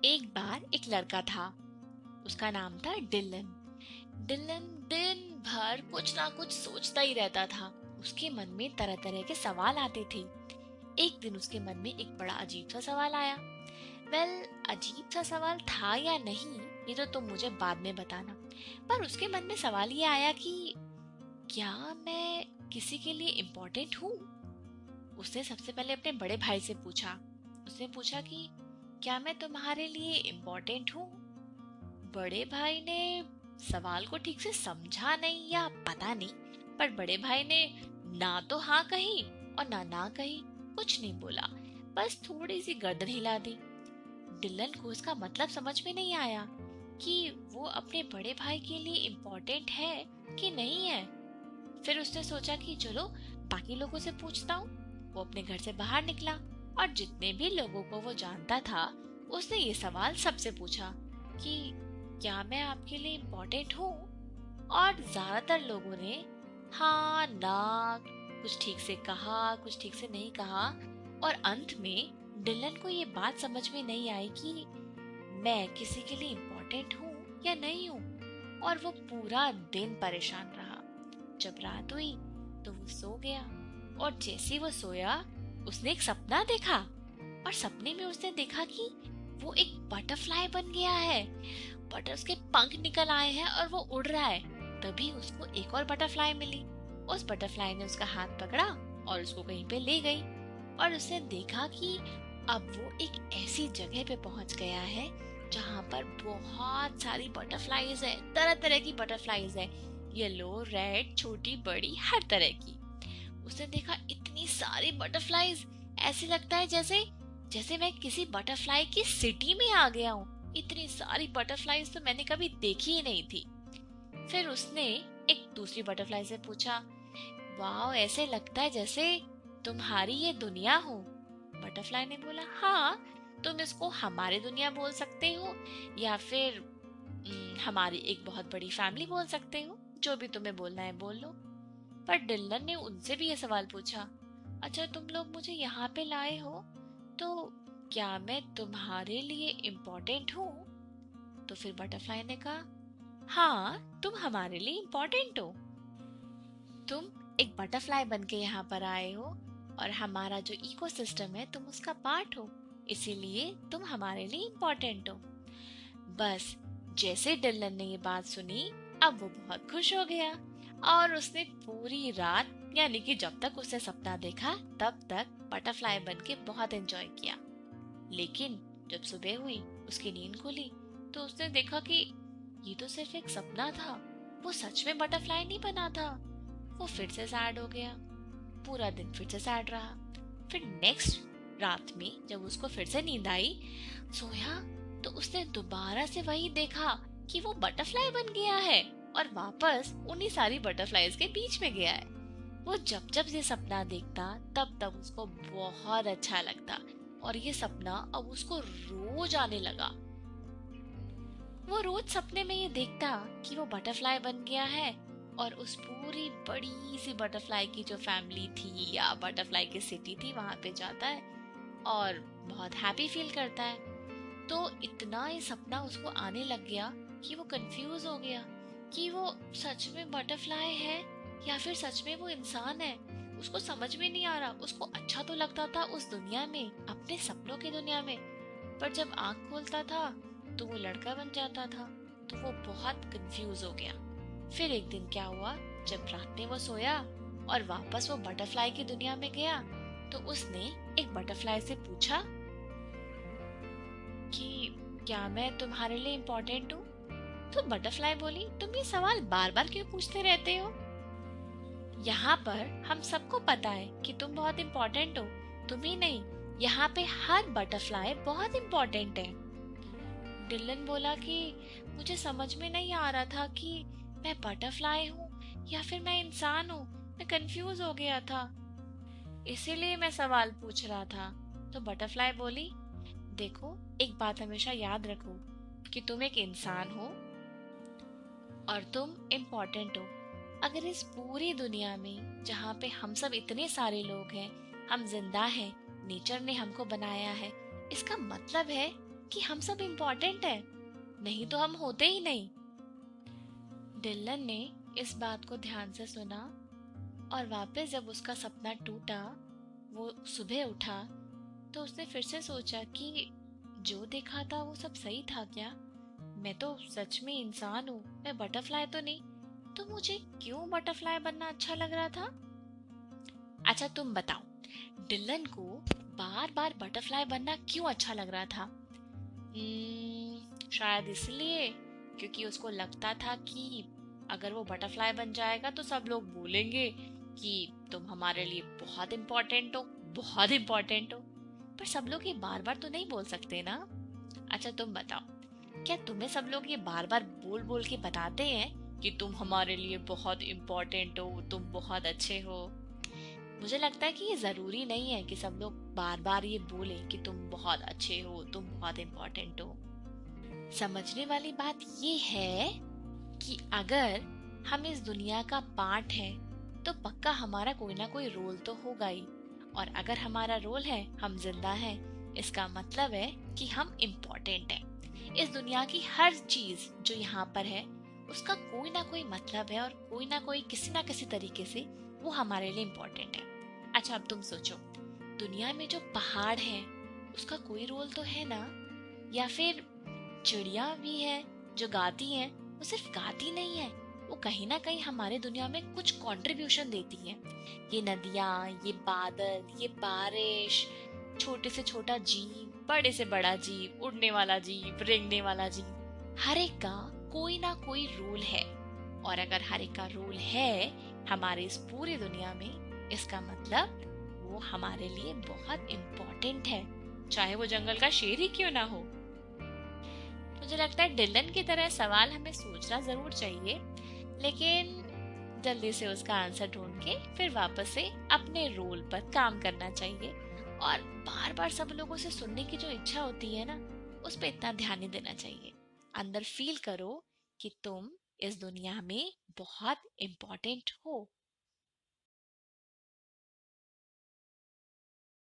एक बार एक लड़का था। उसका नाम था डिलन। डिलन दिन भर कुछ ना कुछ सोचता ही रहता था। उसके मन में तरह तरह के सवाल आते थे। एक दिन उसके मन में एक बड़ा अजीब सा सवाल आया। अजीब सा सवाल था या नहीं, ये तो तुम मुझे बाद में बताना। पर उसके मन में सवाल ये आया कि क्या मैं किसी के लिए इम्पोर्टेंट हूँ। उसने सबसे पहले अपने बड़े भाई से पूछा। उसने पूछा कि क्या मैं तुम्हारे लिए इम्पोर्टेंट हूँ। बड़े भाई ने सवाल को ठीक से समझा नहीं या पता नहीं, पर बड़े भाई ने ना तो हाँ कही और ना कही, कुछ नहीं बोला, बस थोड़ी सी गर्दन हिला दी। डिलन को इसका मतलब समझ में नहीं आया कि वो अपने बड़े भाई के लिए इम्पोर्टेंट है कि नहीं है। फिर उसने सोचा कि चलो बाकी लोगों से पूछता हूँ। वो अपने घर से बाहर निकला और जितने भी लोगों को वो जानता था उसने ये सवाल सबसे पूछा कि क्या मैं आपके लिए इम्पोर्टेंट हूँ। और ज्यादातर लोगों ने हाँ ना, कुछ ठीक से कहा कुछ ठीक से नहीं कहा। और अंत में डिलन को ये बात समझ में नहीं आई कि मैं किसी के लिए इम्पोर्टेंट हूँ या नहीं हूँ। और वो पूरा दिन परेशान रहा। जब रात हुई तो वो सो गया। और जैसे ही वो सोया उसने एक सपना देखा। और सपने में उसने देखा कि वो एक बटरफ्लाई बन गया है। बटर उसके पंख निकल आए हैं और वो उड़ रहा है। तभी उसको एक और बटरफ्लाई मिली। उस बटरफ्लाई ने उसका हाथ पकड़ा और उसको कहीं पे ले गई। और उसने देखा कि अब वो एक ऐसी जगह पे पहुंच गया है जहाँ पर बहुत सारी बटरफ्लाईज है, तरह तरह की बटरफ्लाईज है, येलो रेड छोटी बड़ी हर तरह की। उसने देखा इतनी सारी बटरफ्लाईज, ऐसे लगता है जैसे जैसे मैं किसी बटरफ्लाई की सिटी में आ गया हूँ। इतनी सारी बटरफ्लाईज तो मैंने कभी देखी ही नहीं थी। फिर उसने एक दूसरी बटरफ्लाई से पूछा, वाह ऐसे लगता है जैसे तुम्हारी ये दुनिया हो। बटरफ्लाई ने बोला, हाँ तुम इसको हमारी दुनिया बोल सकते हो या फिर हमारी एक बहुत बड़ी फैमिली बोल सकते हो, जो भी तुम्हें बोलना है बोल लो। पर डिल्लन ने उनसे भी ये सवाल पूछा, अच्छा तुम लोग मुझे यहाँ पे लाए हो तो क्या मैं तुम्हारे लिए इम्पोर्टेंट हूँ। तो फिर बटरफ्लाई ने कहा, हाँ तुम हमारे लिए इम्पोर्टेंट हो। तुम एक बटरफ्लाई बन के यहाँ पर आए हो और हमारा जो इकोसिस्टम है तुम उसका पार्ट हो, इसीलिए तुम हमारे लिए इम्पोर्टेंट हो। बस जैसे डिलन ने ये बात सुनी अब वो बहुत खुश हो गया। और उसने पूरी रात, यानी कि जब तक उसने सपना देखा तब तक बटरफ्लाई बन के बहुत एंजॉय किया। लेकिन जब सुबह हुई उसकी नींद खुली तो उसने देखा कि ये तो सिर्फ एक सपना था, वो सच में बटरफ्लाई नहीं बना था। वो फिर से सैड हो गया। पूरा दिन फिर से सैड रहा। फिर नेक्स्ट रात में जब उसको फिर से नींद आई, सोया तो उसने दोबारा से वही देखा कि वो बटरफ्लाई बन गया है और वापस उन्हीं सारी बटरफ्लाईज के बीच में गया है। वो जब जब ये सपना देखता तब तब उसको बहुत अच्छा लगता और ये सपना अब उसको रोज आने लगा। वो रोज सपने में ये देखता कि वो बटरफ्लाई बन गया है और उस पूरी बड़ी सी बटरफ्लाई की जो फैमिली थी या बटरफ्लाई की सिटी थी वहां पे जाता है और बहुत हैप्पी फील करता है। तो इतना ये सपना उसको आने लग गया कि वो कंफ्यूज हो गया कि वो सच में बटरफ्लाई है या फिर सच में वो इंसान है। उसको समझ में नहीं आ रहा। उसको अच्छा तो लगता था उस दुनिया में, अपने सपनों की दुनिया में, पर जब आंख खोलता था तो वो लड़का बन जाता था। तो वो बहुत कंफ्यूज हो गया। फिर एक दिन क्या हुआ, जब रात में वो सोया और वापस वो बटरफ्लाई की दुनिया में गया तो उसने एक बटरफ्लाई से पूछा कि क्या मैं तुम्हारे लिए इम्पोर्टेंट हूँ। तो बटरफ्लाई बोली, तुम ये सवाल बार बार क्यों पूछते रहते हो। यहाँ पर हम सबको पता है कि तुम बहुत इम्पोर्टेंट हो। तुम ही नहीं, यहाँ पे हर बटरफ्लाई बहुत इम्पोर्टेंट है। डिलन बोला कि मुझे समझ में नहीं आ रहा था कि मैं बटरफ्लाई हूँ या फिर मैं इंसान हूँ। मैं कंफ्यूज हो गया था, इसीलिए मैं सवाल पूछ रहा था। तो बटरफ्लाई बोली, देखो एक बात हमेशा याद रखो कि तुम एक इंसान हो और तुम इम्पोर्टेंट हो। अगर इस पूरी दुनिया में जहाँ पे हम सब इतने सारे लोग हैं, हम जिंदा हैं, नेचर ने हमको बनाया है, इसका मतलब है कि हम सब इम्पोर्टेंट हैं, नहीं तो हम होते ही नहीं। डिलन ने इस बात को ध्यान से सुना और वापस जब उसका सपना टूटा, वो सुबह उठा, तो उसने फिर से सोचा कि जो देखा था वो सब सही था क्या? मैं तो सच में इंसान हूँ, मैं बटरफ्लाई तो नहीं। तो मुझे क्यों बटरफ्लाई बनना अच्छा लग रहा था? अच्छा तुम बताओ, डिलन को बार बार बटरफ्लाई बनना क्यों अच्छा लग रहा था? शायद इसलिए क्योंकि उसको लगता था कि अगर वो बटरफ्लाई बन जाएगा तो सब लोग बोलेंगे कि तुम हमारे लिए बहुत इम्पोर्टेंट हो, बहुत इम्पोर्टेंट हो। पर सब लोग ये बार बार तो नहीं बोल सकते ना। अच्छा तुम बताओ, क्या तुम्हें सब लोग ये बार बार बोल बोल के बताते हैं कि तुम हमारे लिए बहुत इम्पोर्टेंट हो, तुम बहुत अच्छे हो? मुझे लगता है कि ये जरूरी नहीं है कि सब लोग बार बार ये बोले कि तुम बहुत अच्छे हो, तुम बहुत इम्पोर्टेंट हो। समझने वाली बात ये है कि अगर हम इस दुनिया का पार्ट है तो पक्का हमारा कोई ना कोई रोल तो होगा ही। और अगर हमारा रोल है, हम जिंदा हैं, इसका मतलब है कि हम इम्पोर्टेंट हैं। इस दुनिया की हर चीज जो यहाँ पर है उसका कोई ना कोई मतलब है और कोई ना कोई किसी ना किसी तरीके से वो हमारे लिए इम्पोर्टेंट है। अच्छा अब तुम सोचो, दुनिया में जो पहाड़ है उसका कोई रोल तो है ना? या फिर चिड़िया भी है जो गाती हैं, वो सिर्फ गाती नहीं है, वो कहीं ना कहीं हमारे दुनिया में कुछ कंट्रीब्यूशन देती है। ये नदियाँ, ये बादल, ये बारिश, छोटे से छोटा जीव, बड़े से बड़ा जीव, उड़ने वाला जीव, रेंगने वाला जीव, हर एक का कोई ना कोई रोल है। और अगर हर एक का रोल है हमारे इस पूरी दुनिया में, इसका मतलब वो हमारे लिए बहुत इम्पोर्टेंट है, चाहे वो जंगल का शेर ही क्यों ना हो। मुझे लगता है डिलन की तरह सवाल हमें सोचना जरूर चाहिए, लेकिन जल्दी से उसका आंसर ढूंढ के फिर वापस से अपने रोल पर काम करना चाहिए। और बार बार सब लोगों से सुनने की जो इच्छा होती है ना, उस पर इतना ध्यान नहीं देना चाहिए। अंदर फील करो कि तुम इस दुनिया में बहुत इम्पोर्टेंट हो।